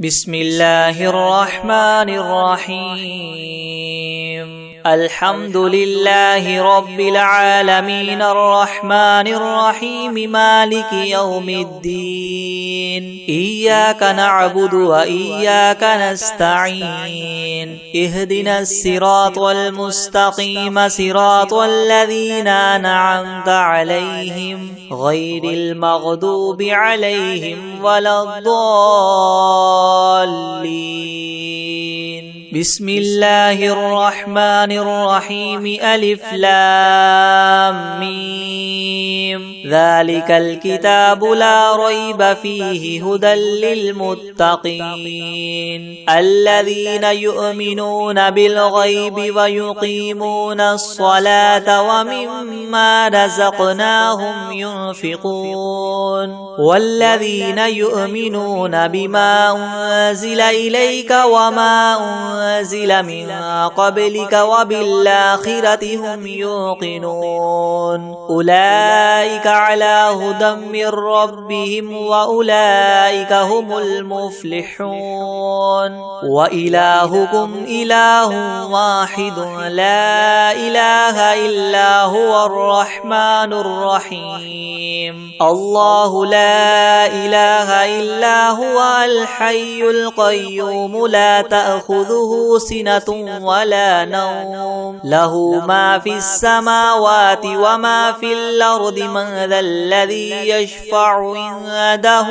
بسم الله الرحمن الرحيم الحمد لله رب العالمين الرحمن الرحيم مالك يوم الدين إياك نعبد وإياك نستعين اهدنا الصراط المستقيم صراط الذين أنعمت عليهم غير المغضوب عليهم ولا الضالين بسم الله الرحمن الرحيم ألف لام ميم ذلك الكتاب لا ريب فيه هدى للمتقين الذين يؤمنون بالغيب ويقيمون الصلاة ومما رزقناهم ينفقون والذين يؤمنون بما أنزل إليك وما أنزل من قبلك وبالآخرة هم يوقنون أولئك على هدى من ربهم وأولئك هم المفلحون وإلهكم إله واحد لا إله إلا هو الرحمن الرحيم الله لا إله إلا هو الحي القيوم لا تأخذه سنة ولا نوم له ما في السماوات وما في الأرض من ذا الذي يشفع عنده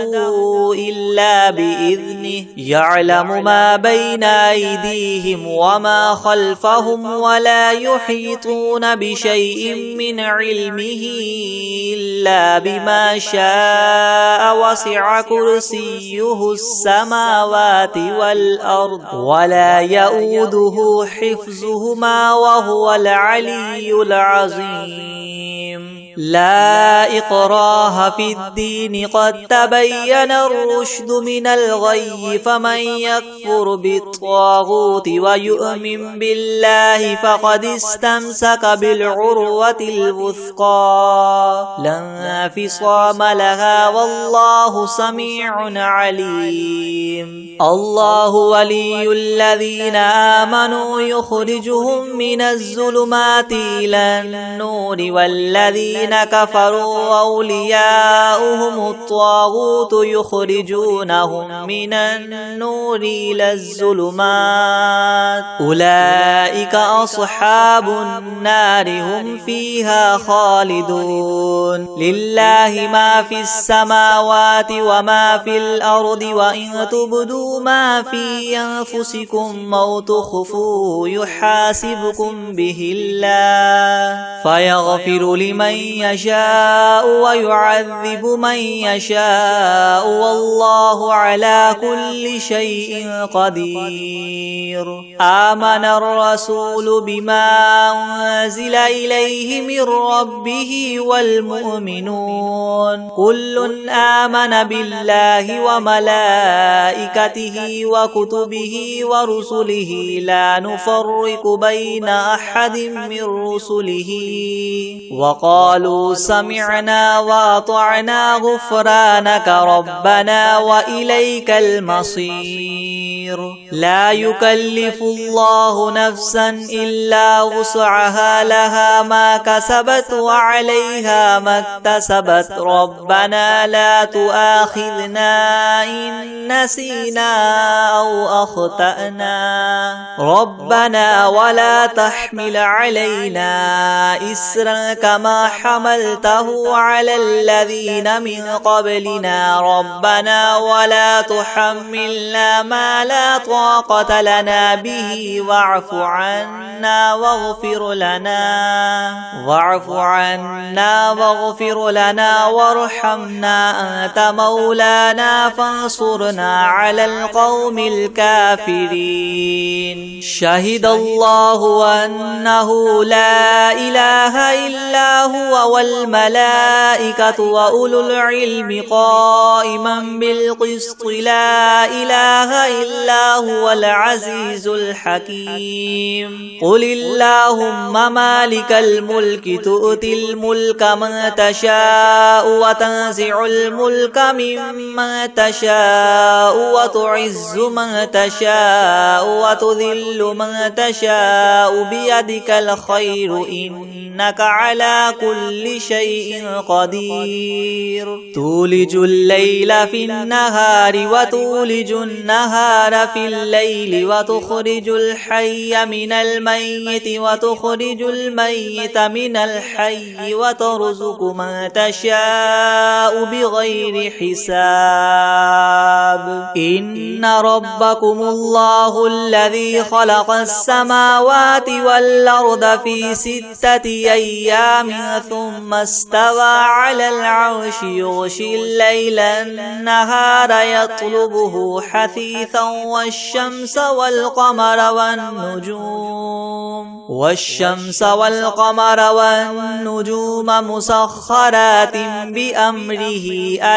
إلا بإذنه يعلم ما بين أيديهم وما خلفهم ولا يحيطون بشيء من علمه إلا بما شاء وسع كرسيه السماوات والأرض ولا يؤوده حفظهما وهو العلي العظيم لا إكراه في الدين قد تبين الرشد من الغي فمن يكفر بالطاغوت ويؤمن بالله فقد استمسك بالعروة الوثقى لا انفصام لها والله سميع عليم الله ولي الذين آمنوا يخرجهم من الظلمات إلى النور والذين كفروا أولياؤهم الطاغوت يخرجونهم من النور إلى الظلمات أولئك أصحاب النار هم فيها خالدون لله ما في السماوات وما في الأرض وإن تبدوا ما في أنفسكم أو تخفوه يحاسبكم به الله فيغفر لمن يشاء ويعذب من يشاء والله على كل شيء قدير آمن الرسول بما أنزل إليه من ربه والمؤمنون كل آمن بالله وملائكته وكتبه ورسله لا نفرق بين أحد من رسله وقالوا سمعنا وأطعنا غفرانك ربنا وإليك المصير لا يكلف الله نفسا إلا وسعها لها ما كسبت وعليها ما اكتسبت ربنا لا تؤاخذنا إن نسينا أو أخطأنا ربنا ولا تحمل علينا إسرا كما حملته على الذين من قبلنا ربنا ولا تحملنا ما لا طاقة لنا به واعف عنا واغفر لنا وارحمنا أنت مولانا فانصرنا على القوم الكافرين شهد الله أنه لا إله إلا هو والملائكة وأولو العلم قائما بالقسط لا إله إلا هو العزيز الحكيم قل اللهم مالك الملك تؤتي الملك من تشاء وتنزع الملك ممن تشاء وتعز من تشاء وتذل من تشاء بيدك الخير إنك على كل شيء قدير تولج الليل في النهار وتولج النهار في الليل وتخرج الحي من الميت وتخرج الميت من الحي وترزق من تشاء بغير حساب إن ربكم الله الذي خلق السماوات والأرض في 6 أيام ثم استوى على العرش يغشي الليل النهار يطلبه حثيثا والشمس والقمر والنجوم مسخرات بأمره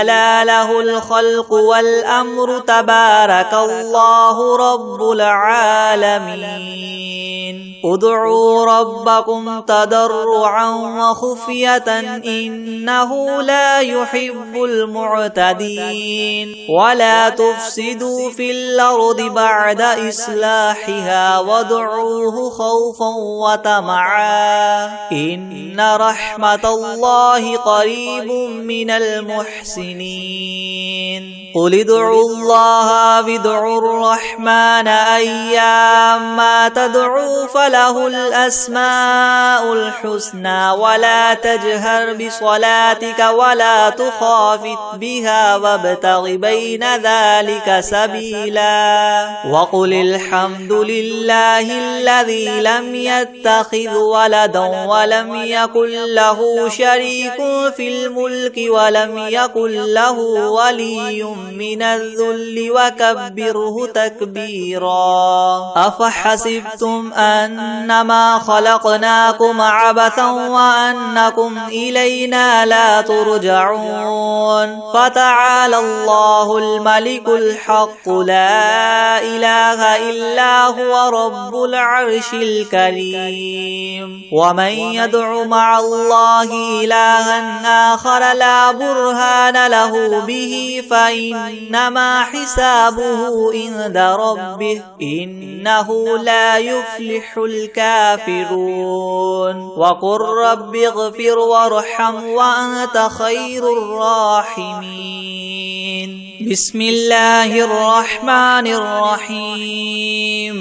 ألا له الخلق والأمر تبارك الله رب العالمين ادعوا ربكم تضرعا وخفية إنه لا يحب المعتدين ولا تفسدوا في الأرض بعد إصلاحها وادعوه خوفا وطمعا إن رحمة الله قريب من المحسنين قل ادعوا الله وادعوا الرحمن أيما تدعوا فله الأسماء الحسنى ولا تجهر بصلاتك ولا تخافت بها وابتغ بين ذلك سبيلا وقل الحمد لله الذي لم يتخذ ولدا ولم يكن له شريك في الملك ولم يكن له ولي من الذل وكبره تكبيرا أفحسبتم أنما خلقناكم عبثا وأنكم إلينا لا ترجعون فتعالى الله الملك الحق لا إله إلا هو رب العرش الكريم ومن يدع مع الله إلها آخر لا برهان له به فإنما حسابه عند ربه إنه لا يفلح الكافرون وقل رب اغفر وارحم وأنت خير الراحمين بسم الله الرحمن الرحيم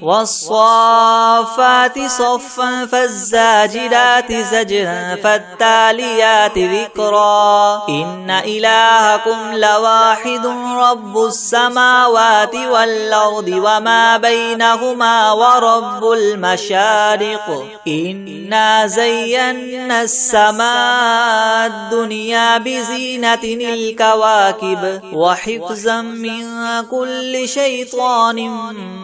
والصافات صفا فالزاجرات زجرا فالتاليات ذكرا إن إلهكم لواحد رب السماوات والأرض وما بينهما ورب المشارق إنا زينا السماء الدنيا بزينة الكواكب وحفظا من كل شيطان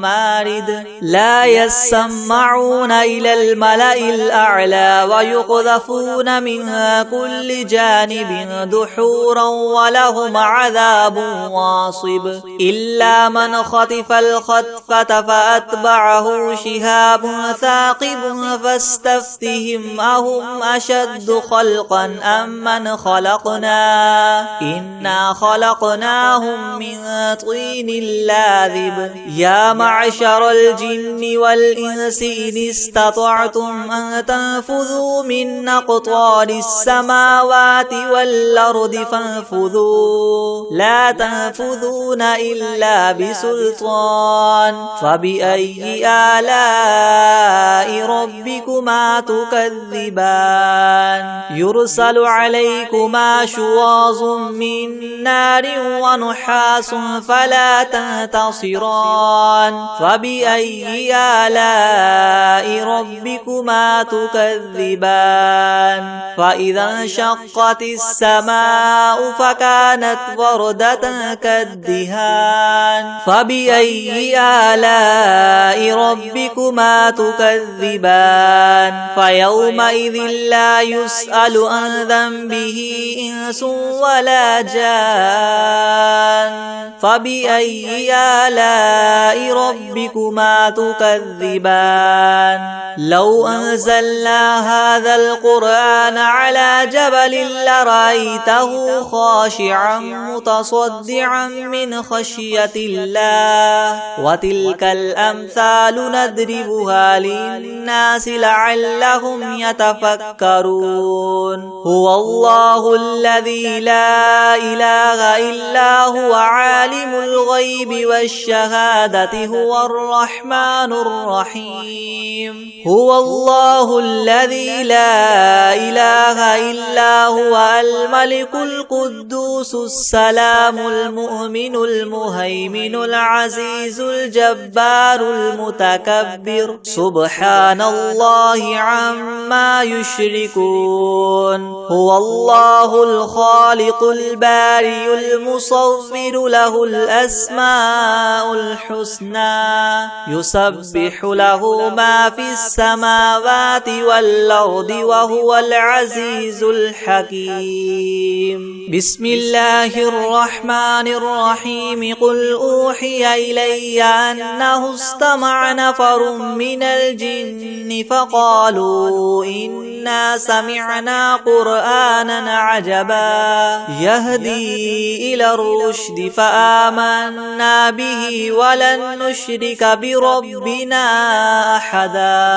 مارد لا يسمعون إلى الملأ الأعلى ويقذفون من كل جانب دحورا ولهم عذاب واصب إلا من خطف الخطفة فأتبعه شهاب ثاقب فاستفتهم أهم أشد خلقا أم من خلقنا إنا خلقناهم من طين لاذب يا معشر الجن والإنس إن استطعتم أن تنفذوا من أقطار السماوات والأرض فانفذوا لا تنفذون إلا بسلطان فبأي آلاء ربكما تكذبان يرسل عليكما شواظ من نار ونحاس فلا تنتصران فبأي آلاء ربكما تكذبان فإذا انشقت السماء فكانت وردة كالدهان فبأي آلاء ربكما تكذبان فيومئذ لا يسأل عن ذنبه إنس ولا جان فبأي آلاء ربكما تكذبان لو أنزلنا هذا القرآن على جبل لرأيته خاشعا متصدعا من خشية الله وتلك الأمثال نضربها للناس لعلهم يتفكرون هو الله الذي لا إله إلا هو عالم الغيب والشهادة هو الرحمن الرحيم هو الله الذي لا إله إلا هو الملك القدوس السلام المؤمن المهيمن العزيز الجبار المتكبر سبحان الله عما يشركون هو الله الخالق البارئ المصور له الأسماء الحسنى يسبح له ما في السماوات والأرض وهو العزيز الحكيم بسم الله الرحمن الرحيم قل أوحي إلي أنه استمع نفر من الجن فقالوا إنا سمعنا قرآنا عجبا يهدي إلى الرشد فآمنا به ولن نشرك بربنا أحدا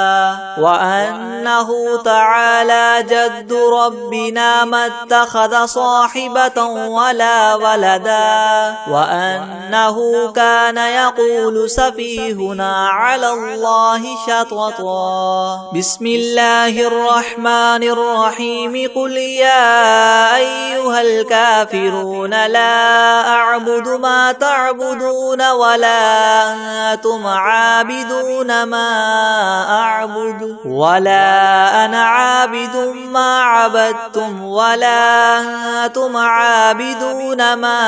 وأنه تعالى جد ربنا ما اتخذ صاحبة ولا ولدا وأنه كان يقول سفيهنا على الله شططا بسم الله الرحمن الرحيم قل يا أيها الكافرون لا أعبد ما تعبدون ولا أنتم عابدون ما أعبد ولا أنا عابد ما عبدتم ولا أنتم عابدون ما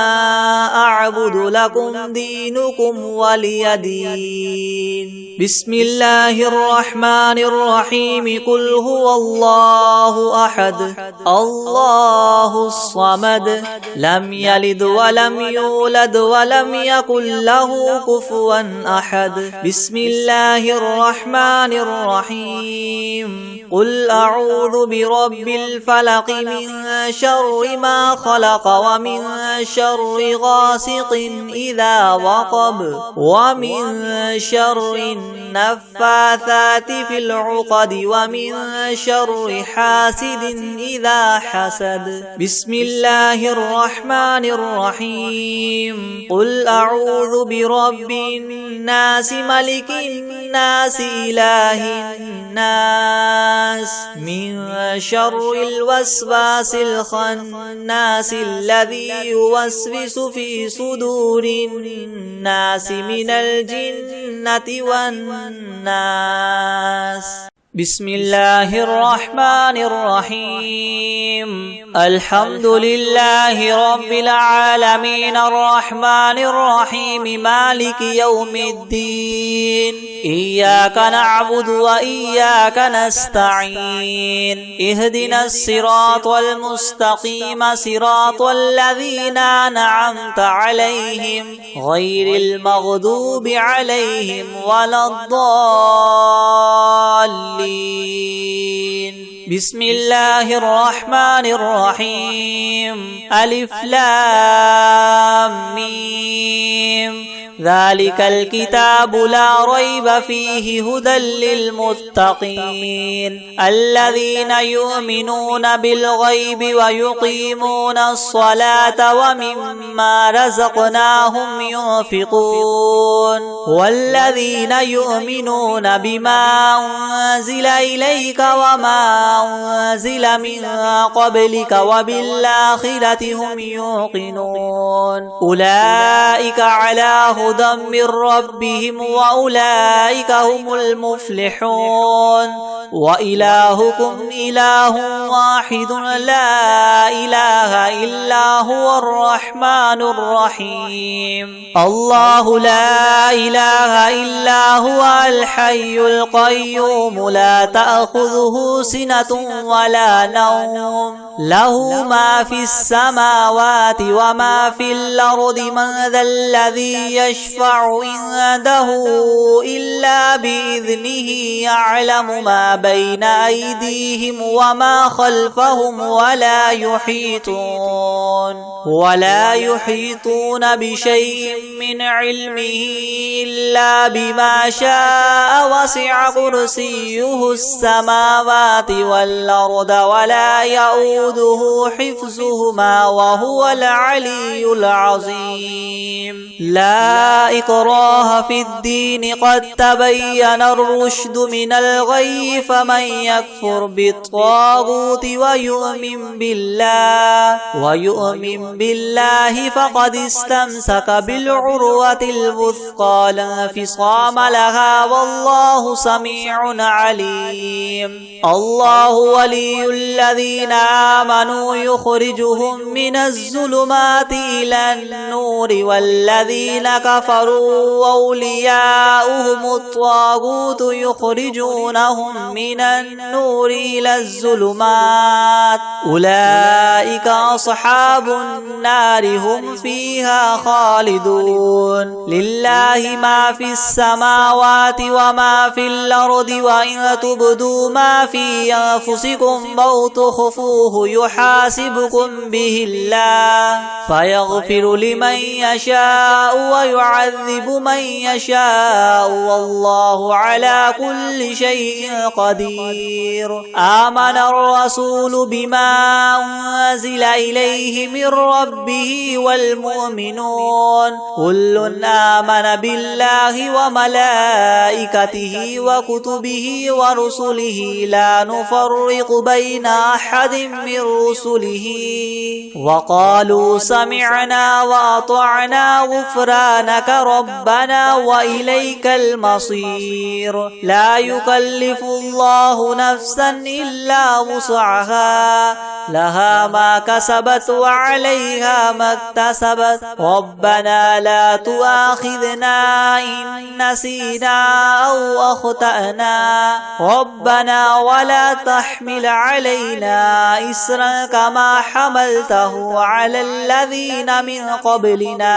أعبد لكم دينكم ولي دين بسم الله الرحمن الرحيم قل هو الله أحد الله الصمد لم يلد ولم يولد ولم يكن له كفوا أحد بسم الله الرحمن الرحيم قل أعوذ برب الفلق من شر ما خلق ومن شر غاسق إذا وقب ومن شر النفاثات في العقد ومن شر حاسد إذا حسد بسم الله الرحمن الرحيم قل أعوذ برب الناس ملك الناس إله الناس من شر الوسواس الخناس الذي يوسوس في صدور الناس من الجنة والناس بسم الله الرحمن الرحيم الحمد لله رب العالمين الرحمن الرحيم مالك يوم الدين إياك نعبد وإياك نستعين اهدنا الصراط المستقيم صراط الذين أنعمت عليهم غير المغضوب عليهم ولا الضالين بسم الله الرحمن الرحيم ألف لام ميم ذلك الكتاب لا ريب فيه هدى للمتقين الذين يؤمنون بالغيب ويقيمون الصلاة ومما رزقناهم ينفقون والذين يؤمنون بما أنزل إليك وما أنزل من قبلك وبالآخرة هم يوقنون أولئك على هدى من ربهم وأولئك هم المفلحون وإلهكم إله واحد لا إله إلا هو الرحمن الرحيم الله لا إله إلا هو الحي القيوم لا تأخذه سنة ولا نوم له ما في السماوات وما في الأرض من ذا الذي يشفع عنده إلا بإذنه يعلم ما بين أيديهم وما خلفهم ولا يحيطون بشيء من علمه إلا بما شاء وسع كرسيه السماوات والأرض ولا يؤوده حفظهما وهو العلي العظيم لا إكراه في الدين قد تبين الرشد من الغي فمن يكفر بالطاغوت ويؤمن بالله فقد استمسك بالعروة الوثقى لا انفصام لها والله سميع عليم الله ولي الذين آمنوا يخرجهم من الظلمات إلى النور والذين كفروا أولياؤهم الطاغوت يخرجونهم من النور إلى الظلمات أولئك أصحاب النار هم فيها خالدون لله ما في السماوات وما في الأرض وإن تبدوا ما في أنفسكم أو تخفوه يحاسبكم به الله فيغفر لمن يشاء ويعذب من يشاء والله على كل شيء قدير آمن الرسول بما أنزل إليه من ربه والمؤمنون كل آمن بالله وملائكته وكتبه ورسله لا نفرق بين أحد من رسله وقالوا سمعنا وأطعنا غفرانك ربنا وإليك المصير لا يكلف الله نفسا إلا وسعها لها ما كسبت وعليها ما اكتسبت ربنا لا تؤاخذنا إن نسينا أو أخطأنا ربنا ولا تحمل علينا إسرا كما حملته على الذين من قبلنا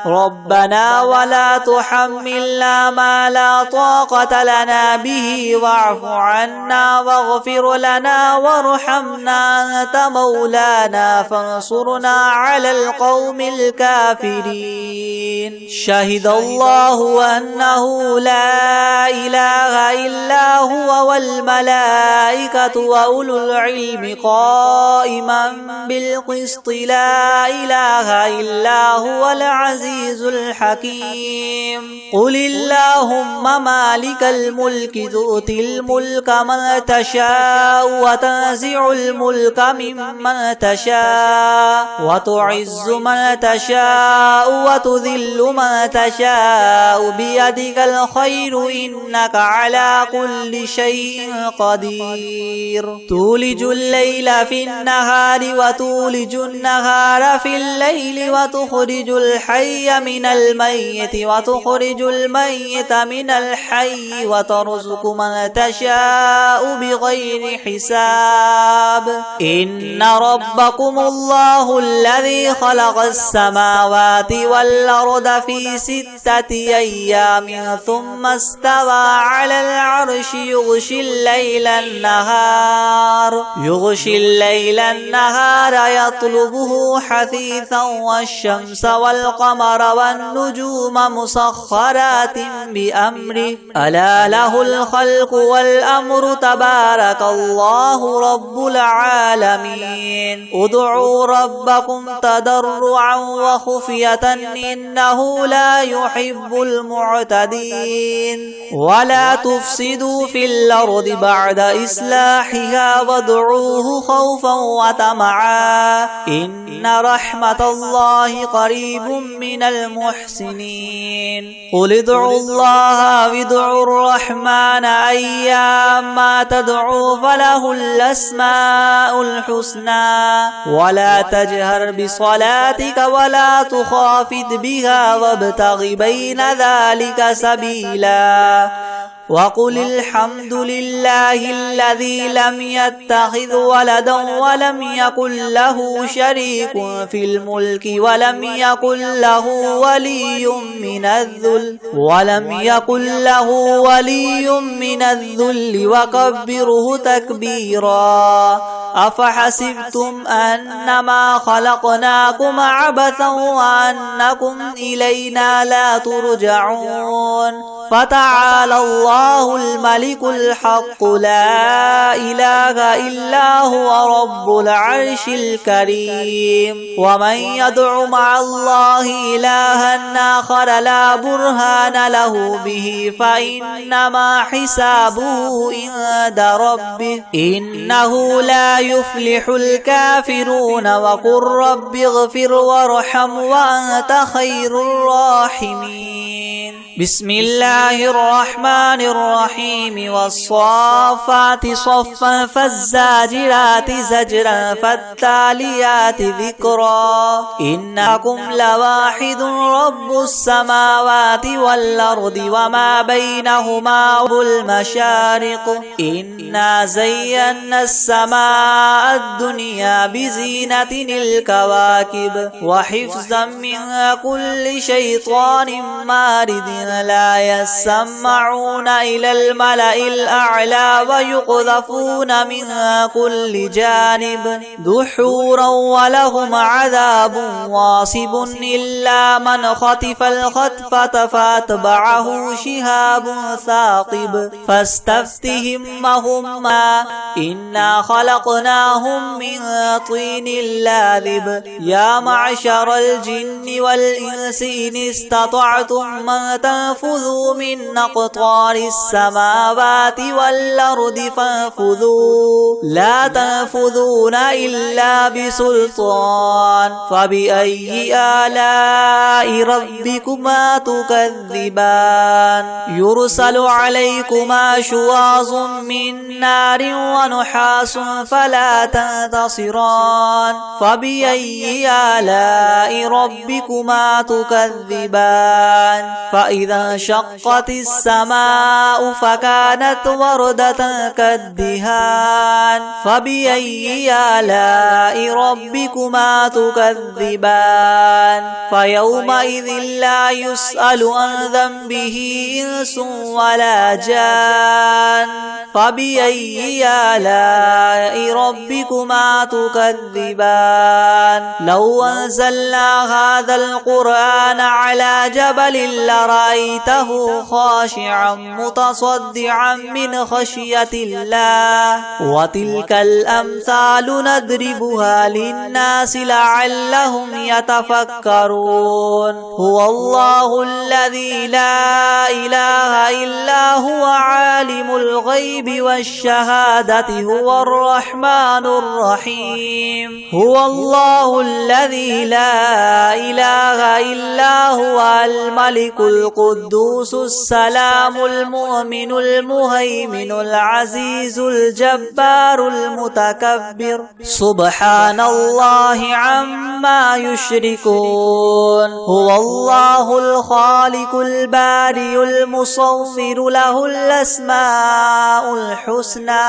ربنا ولا تحملنا ما لا طاقة لنا به واعف عنا واغفر لنا وارحمنا أنت مولانا فانصرنا على القوم الكافرين شهد الله أنه لا إله إلا هو والملائكة وأولو العلم قائما بالقسط لا إله إلا هو العزيز الحكيم قل اللهم مالك الملك تؤتي الملك من تشاء وتنزع الملك ممن تشاء وتعز من تشاء وتذل من تشاء بيدك الخير إنك على كل شيء قدير تولج الليل في النهار وتولج النهار في الليل وتخرج الحي من الميت وتخرج الميت من الحي وترزق من تشاء بغير حساب إن ربكم الله الذي خلق السماوات والأرض في 6 أيام ثم استوى على العرش يغشي الليل النهار يطلبه حثيثا والشمس والقمر والنجوم مسخرات بأمره ألا له الخلق والأمر تبارك الله رب العالمين ادعوا ربكم تضرعا وخفية إنه لا يحب المعتدين ولا تفسدوا في الأرض بعد إصلاحها وادعوه خوفا وطمعا إن رحمة الله قريب من المحسنين قل ادعوا الله وادعوا الرحمن أيما تدعوا فله الأسماء الحسنى ولا تجهر بصلاتك ولا تخافت بها وابتغ بين ذلك سبيلا وقل الحمد لله الذي لم يتخذ ولدا ولم يكن له شريك في الملك ولم يكن له ولي من الذل وكبره تكبيرا أفحسبتم أنما خلقناكم عبثا وأنكم إلينا لا ترجعون فتعالى الله الملك الحق لا إله إلا هو رب العرش الكريم ومن يدع مع الله إلها آخر لا برهان له به فإنما حسابه عند ربه إنه لا يفلح الكافرون وقل رب اغفر وارحم وأنت خير الراحمين بسم الله الرحمن الرحيم والصافات صفا فالزاجرات زجرا فالتاليات ذكرا إنكم لواحد رب السماوات والأرض وما بينهما والمشارق إنا زينا السماء الدنيا بزينة الكواكب وحفظا من كل شيطان مارد لا يسمعون إلى الملأ الأعلى ويقذفون من كل جانب دحورا ولهم عذاب واصب إلا من خطف الخطفة فاتبعه شهاب ثاقب فاستفتهم وهما إنا خلقناهم من طين لاذب يا معشر الجن والإنس إن استطعتم من تنفذوا من أقطار السماوات والأرض فانفذوا لا تنفذون إلا بسلطان فبأي آلاء ربكما تكذبان يرسل عليكما شواظ من نار ونحاس فلا تنتصران فبأي آلاء ربكما تكذبان فإذا انشقت السماء فكانت وردة كالدهان فبأي آلاء ربكما تكذبان فيومئذ لا يسأل عن ذنبه إنس ولا جان فبأي آلاء ربكما تكذبان لو أنزلنا هذا القرآن على جبل لرأيته خاشعا متصدعا من خشية الله وتلك الأمثال نضربها للناس لعلهم يتفكرون هو الله الذي لا إله إلا هو عالم الغيب والشهادة هو الرحمن الرحيم هو الله الذي لا إله إلا هو الملك القدوس السلام المؤمن المهيمن العزيز الجبار المتكبر سبحان الله عما يشركون هو الله الخالق البارئ المصور له الأسماء الحسنى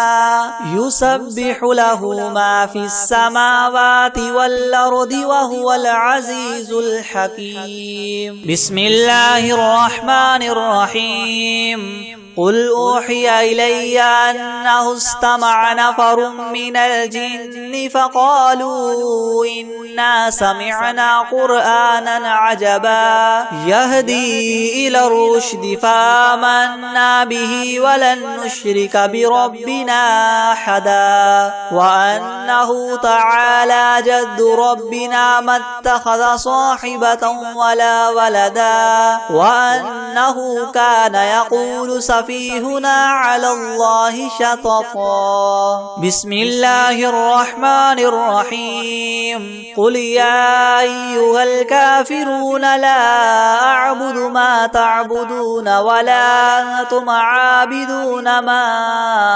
يسبح له ما في السماوات والأرض وهو العزيز الحكيم بسم الله الرحمن الرحيم قل أوحي إلي أنه استمع نفر من الجن فقالوا إنا سمعنا قرآنا عجبا يهدي إلى الرشد فآمنا به ولن نشرك بربنا أحدا وأنه تعالى جد ربنا ما اتخذ صاحبة ولا ولدا وأنه كان يقول سفيهنا على الله شططا. بسم الله الرحمن الرحيم. قل يا أيها الكافرون لا أعبد ما تعبدون ولا أنتم عابدون ما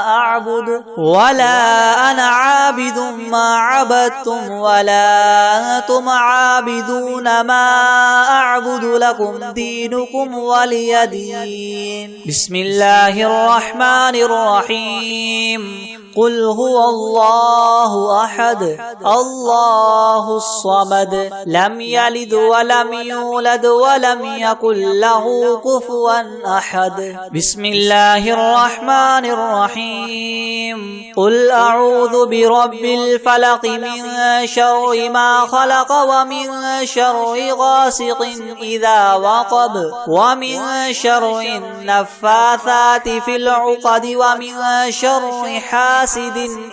أعبد ولا أنا عابد ما عبدتم ولا أنتم عابدون ما أعبد لكم دينكم ولي دين. بسم الله الرحمن الرحيم. قل هو الله أحد الله الصمد لم يلد ولم يولد ولم يكن له كفوا أحد. بسم الله الرحمن الرحيم. قل أعوذ برب الفلق من شر ما خلق ومن شر غاسق إذا وقب ومن شر النفاثات في العقد ومن شر حاسد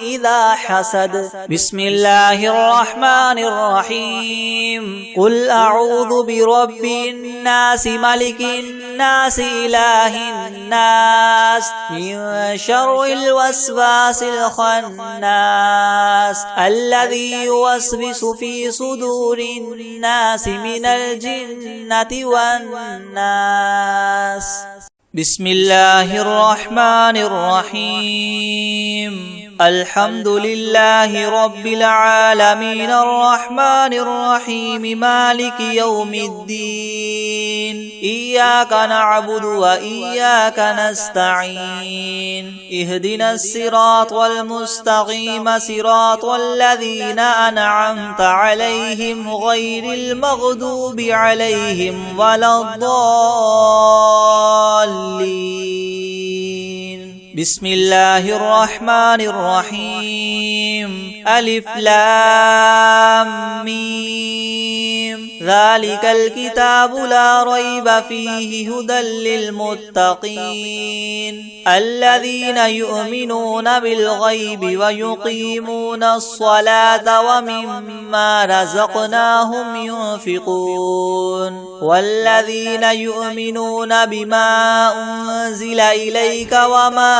إذا حسد. بسم الله الرحمن الرحيم. قل أعوذ برب الناس ملك الناس إله الناس من شر الوسواس الخناس الذي يوسوس في صدور الناس من الجنة والناس. بسم الله الرحمن الرحيم. الحمد لله رب العالمين الرحمن الرحيم مالك يوم الدين إياك نعبد وإياك نستعين اهدنا الصراط المستقيم صراط الذين أنعمت عليهم غير المغضوب عليهم ولا الضالين. بسم الله الرحمن الرحيم. ألف لام ميم ذلك الكتاب لا ريب فيه هدى للمتقين الذين يؤمنون بالغيب ويقيمون الصلاة ومما رزقناهم ينفقون والذين يؤمنون بما أنزل إليك وما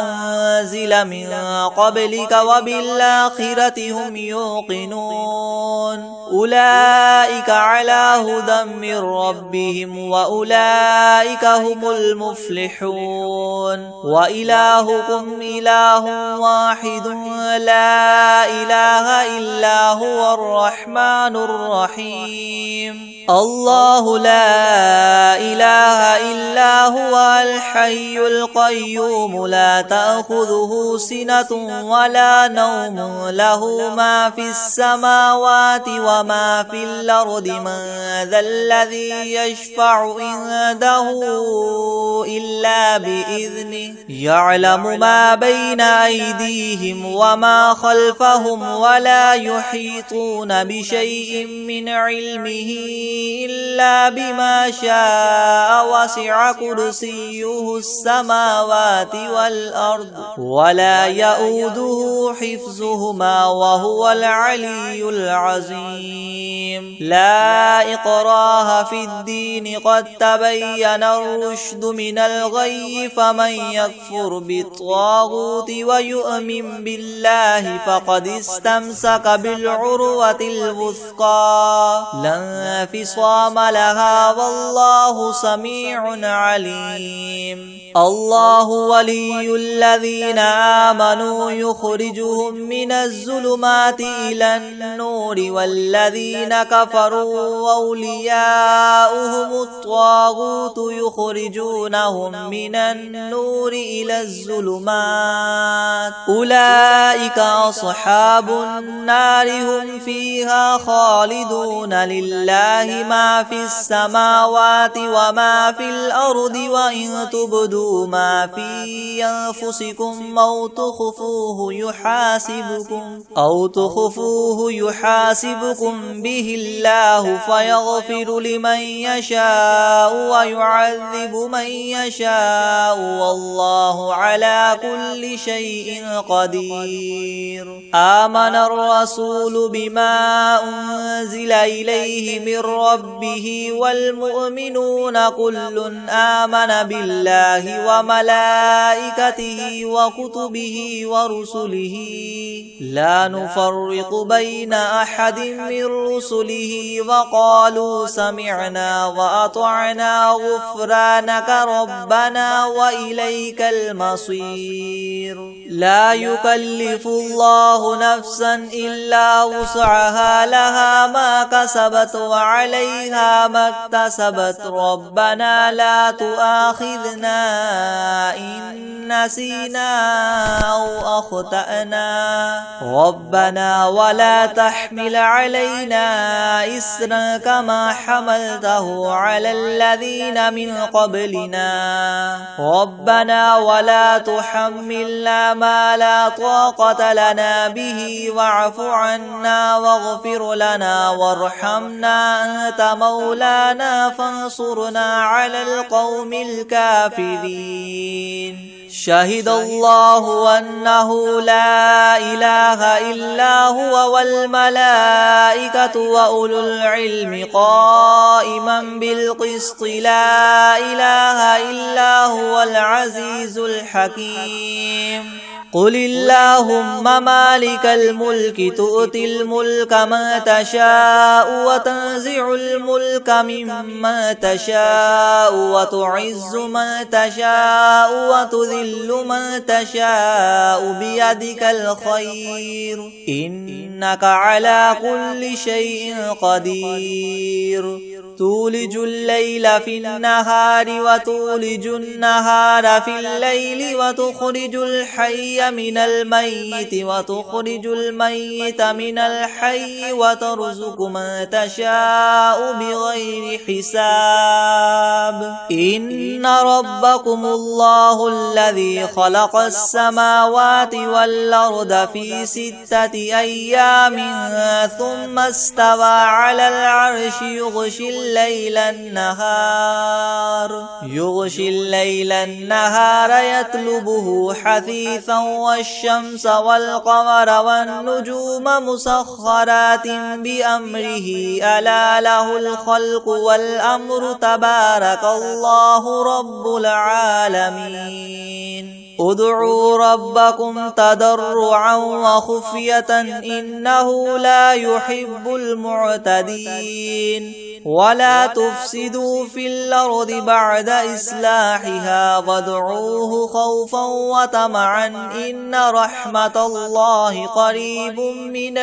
أنزل من قبلك وبالآخرة هم يوقنون أولئك على هدى من ربهم وأولئك هم المفلحون. وإلهكم إله واحد لا إله إلا هو الرحمن الرحيم. الله لا إله إلا هو الحي القيوم لا تأخذه سنة ولا نوم له ما في السماوات وما في الأرض من ذا الذي يشفع عنده إلا بإذنه يعلم ما بين أيديهم وما خلفهم ولا يحيطون بشيء من علمه إلا بما شاء وسع كرسيه السماوات والأرض ولا يؤوده حفظهما وهو العلي العظيم. لا إكراه في الدين قد تبين الرشد من الغي فمن يكفر بالطاغوت ويؤمن بالله فقد استمسك بالعروة الوثقى لا انفصام لها والله سميع عليم. الله ولي الذين آمنوا يخرجهم من الظلمات إلى النور والذين كفروا أولياؤهم الطاغوت يخرجونهم من النور إلى الظلمات أولئك أصحاب النار هم فيها خالدون لله ما في السماوات وما في الأرض وإن تبدوا ما في أنفسكم أو تخفوه يحاسبكم به الله فيغفر لمن يشاء ويعذب من يشاء والله على كل شيء قدير. آمن الرسول بما أنزل إليه من ربه والمؤمنون كل آمن بالله وملائكته وكتبه ورسله لا نفرق بين أحد من رسله وقالوا سمعنا وأطعنا غفرانك ربنا وإليك المصير. لا يكلف الله نفسا إلا وسعها لها ما كسبت وعليها ما اكتسبت ربنا لا تؤاخذنا إن نسينا أو أخطأنا ربنا ولا تحمل علينا إسرا كما حملته على الذين من قبلنا ربنا ولا تحملنا ما لا طاقة لنا به واعف عنا واغفر لنا وارحمنا أنت مولانا فانصرنا على القوم الكافرين. شهد الله أنه لا إله إلا هو والملائكة وأولو العلم قائما بالقسط لا إله إلا هو العزيز الحكيم. قل اللهم مالك الملك تؤتي الملك من تشاء وتنزع الملك ممن تشاء وتعز من تشاء وتذل من تشاء بيدك الخير إنك على كل شيء قدير. تولج الليل في النهار وتولج النهار في الليل وتخرج الحي من الميت وتخرج الميت من الحي وترزق من تشاء بغير حساب. إن ربكم الله الذي خلق السماوات والأرض في 6 أيام ثم استوى على العرش يغشي الليل النهار يطلبه حثيثا والشمس والقمر والنجوم مسخرات بأمره ألا له الخلق والأمر تبارك الله رب العالمين. ادعوا ربكم تضرعا وخفية إنه لا يحب المعتدين. ولا تفسدوا في الأرض بعد إصلاحها وادعوه خوفا وطمعا إن رحمة الله قريب من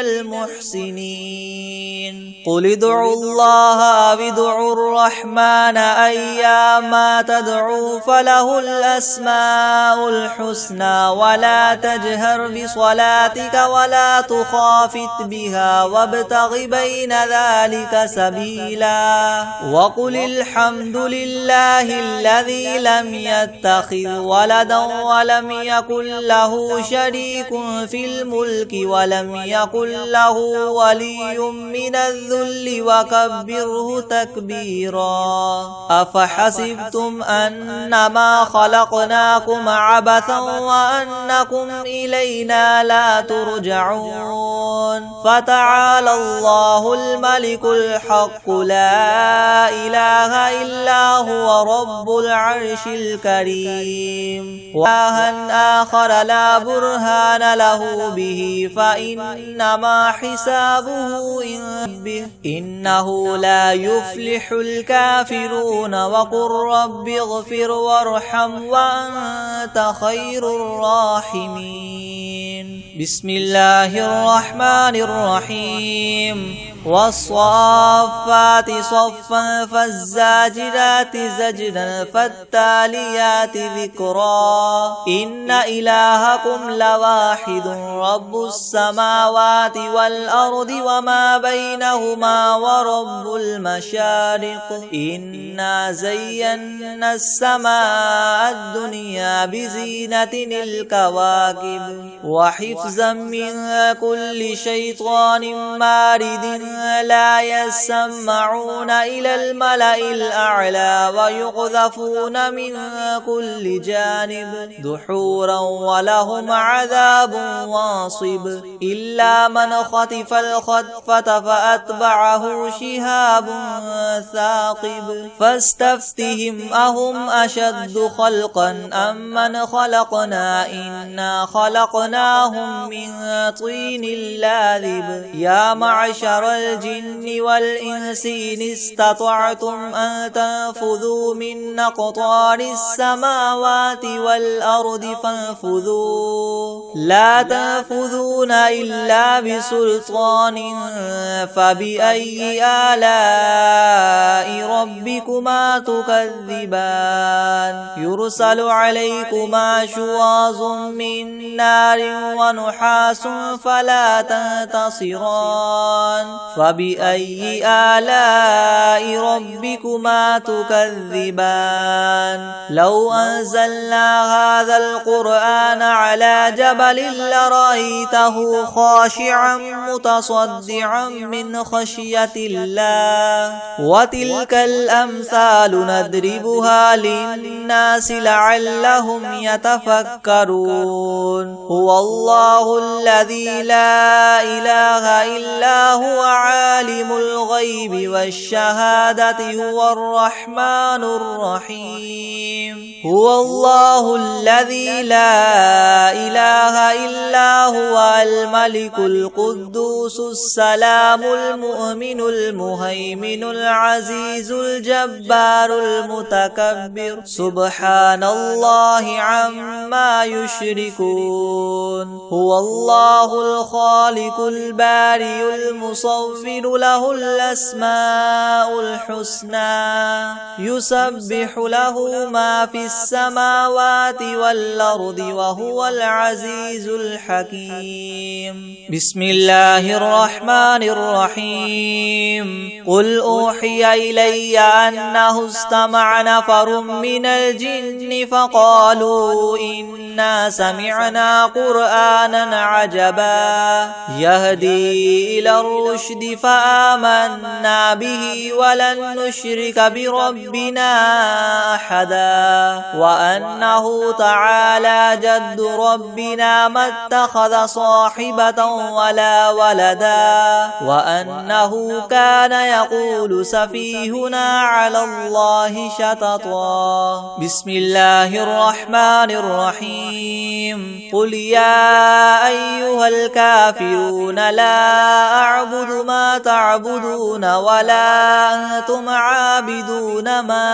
المحسنين. قل ادعوا الله أو ادعوا الرحمن أيما تدعوا فله الأسماء الحسنى ولا تجهر بصلاتك ولا تخافت بها وابتغ بين ذلك سبيلا. وقل الحمد لله الذي لم يتخذ ولدا ولم يكن له شريك في الملك ولم يكن له ولي من الذل وكبره تكبيرا. أفحسبتم أنما خلقناكم عبثا وأنكم إلينا لا ترجعون. فتعالى الله الملك الحق لا إله إلا هو رب العرش الكريم. وإلها آخر لا برهان له به فإنما حسابه به إنه لا يفلح الكافرون. وقل رب اغفر وارحم وأنت خير الراحمين. بسم الله الرحمن الرحيم. والصافات صفا فالزاجرات زجرا فالتاليات ذكرا إن إلهكم لواحد رب السماوات والأرض وما بينهما ورب المشارق إنا زينا السماء الدنيا بزينة الكواكب وحفظا من كل شيطان مارد لا يسمعون إلى الملأ الأعلى ويقذفون من كل جانب دحورا ولهم عذاب واصب إلا من خطف الخطفة فأتبعه شهاب ثاقب فاستفتهم أهم أشد خلقا أم من خلقنا إنا خلقناهم من طين لاذب يا معشر الجن والإنس إن استطعتم أن تنفذوا من أقطار السماوات والأرض فانفذوا لا تنفذون إلا بسلطان فبأي آلاء ربكما تكذبان يرسل عليكما شواظ من نار ونحاس فلا تنتصران فبأي آلاء ربكما تكذبان لو أنزلنا هذا القرآن على جبل لرأيته خاشعا متصدعا من خشية الله وتلك الأمثال نضربها للناس لعلهم يتفكرون هو الله الذي لا إله إلا هو عالم الغيب والشهادة هو الرحمن الرحيم هو الله الذي لا إله إلا هو الملك القدوس السلام المؤمن المهيمن العزيز الجبار المتكبر سبحان الله عما يشركون هو الله الخالق البارئ المصور له الأسماء الحسنى يسبح له ما في السماوات والأرض وهو العزيز الحكيم بسم الله الرحمن الرحيم قل أوحي إلي أنه استمع نفر من الجن فقالوا إنا سمعنا قرآنا عجبا يهدي إلى الرشد فآمنا به ولن نشرك بربنا أحدا وأنه تعالى جد ربنا ما اتخذ صاحبة ولا ولدا وأنه كان يقول سفيهنا على الله شططا بسم الله الرحمن الرحيم قل يا أيها الكافرون لا أعبد ما تعبدون ولا أنتم عابدون ما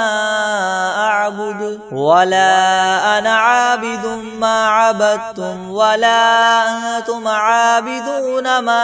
أعبد ولا أنا عابد ما عبدتم ولا أنتم عابدون ما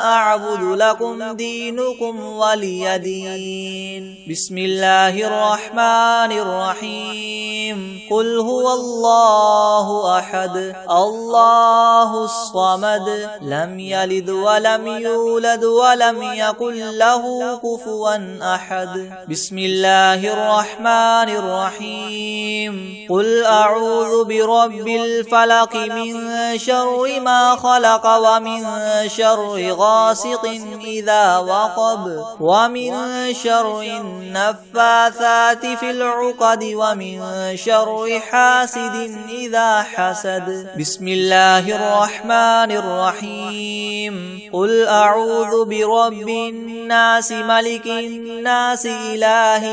أعبد لكم دينكم ولي دين بسم الله الرحمن الرحيم قل هو الله أحد الله الصمد لم يلد ولم يولد ولم يكن له كفوا أحد بسم الله الرحمن الرحيم قل أعوذ برب الفلق من شر ما خلق ومن شر غاسق إذا وقب ومن شر النفاثات في العقد ومن شر حاسد إذا حسد بسم الله الرحمن الرحيم قل أعوذ برب الناس ملك الناس إله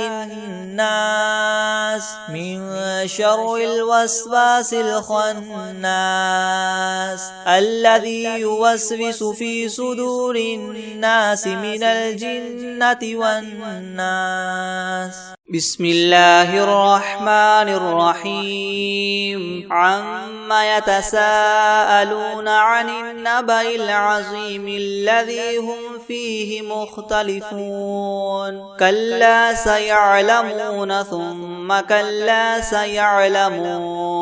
الناس من شر الوسواس الخناس الذي يوسوس في صدور الناس من الجنة والناس بسم الله الرحمن الرحيم عما يتساءلون عن النبأ العظيم الذي هم فيه مختلفون كلا سيعلمون ثم كلا سيعلمون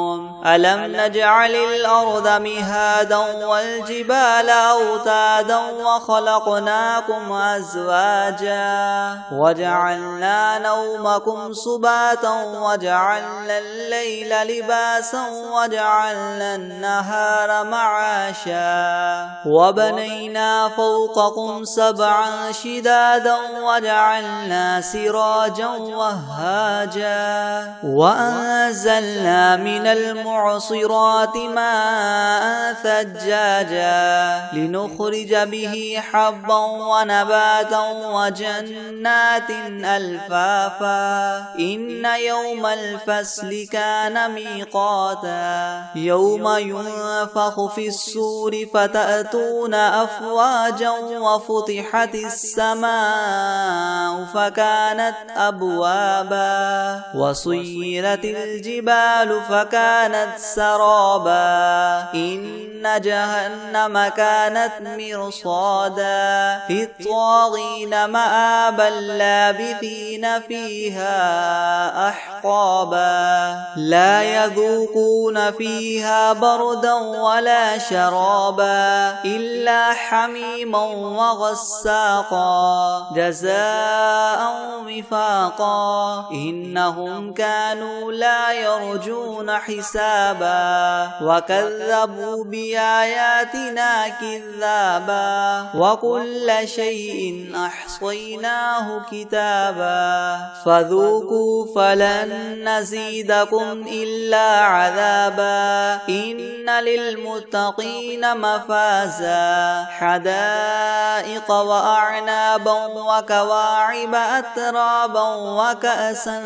ألم نجعل الأرض مهادا والجبال أوتادا وخلقناكم أزواجا وجعلنا نومكم سباتا وجعلنا الليل لباسا وجعلنا النهار معاشا وبنينا فوقكم سبعا شدادا وجعلنا سراجا وهاجا وأنزلنا من المعصرات ماء ثجاجا لنخرج به حبا ونباتا وجنات ألفافا إن يوم الفصل كان ميقاتا يوم ينفخ في الصور فتأتون أفواجا وفتحت السماء فكانت أبوابا وسيرت الجبال فكانت سرابا إن جهنم كانت مرصادا للطاغين مآبا لابثين فيها أحقابا لا يذوقون فيها بردا ولا شرابا إلا حميما وغساقا جزاء وفاقا إنهم كانوا لا يرجون حسابا وكذبوا بآياتنا كذابا وكل شيء أحصيناه كتابا فذوقوا فلن نزيدكم إلا عذابا إن للمتقين مفازا حدائق وأعنابا وكواعب أترابا وكأسا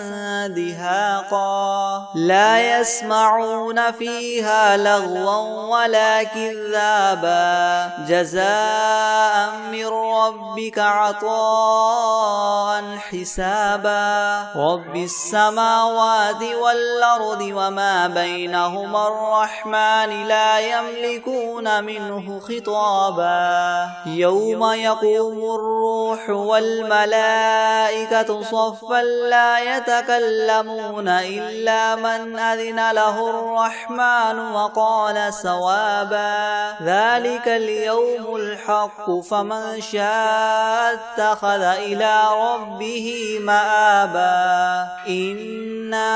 دهاقا لا يسمعون فيها لغوا ولا كذابا جزاء من ربك عطاء حسابا رب السماوات والأرض وما بينهما الرحمن لا يملكون منه خطابا يوم يقوم الروح والملائكة صفا لا يتكلمون إلا من أذن له الرحمن وقال صوابا ذلك اليوم الحق فمن شاء اتخذ إلى ربه مآبا إنا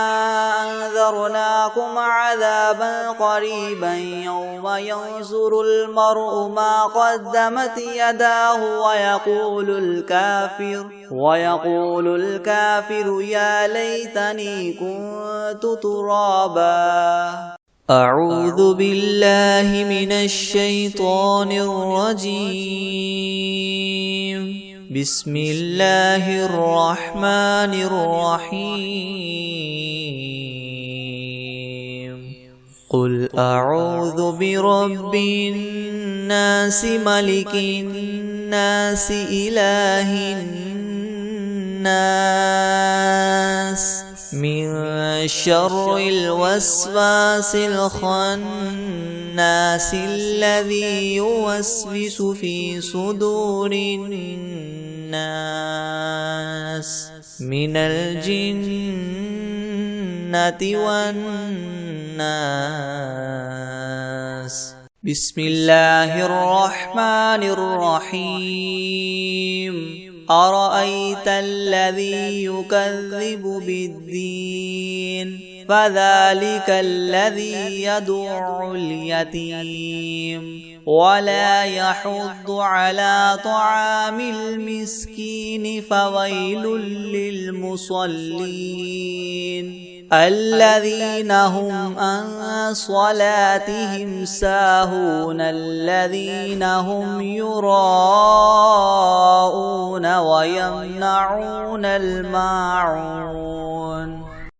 أنذرناكم عذابا قريبا يوم ينظر المرء ما قدمت يداه ويقول الكافر يا ليتني كنت ترابا أعوذ بالله من الشيطان الرجيم بسم الله الرحمن الرحيم قل أعوذ برب الناس ملك الناس إله الناس من شر الوسواس الخناس الذي يوسوس في صدور الناس من الجنة والناس بسم الله الرحمن الرحيم أرأيت الذي يكذب بالدين فذلك الذي يدع اليتيم ولا يحض على طعام المسكين فويل للمصلين الذين هم عن صلاتهم ساهون الذين هم يراءون ويمنعون الماعون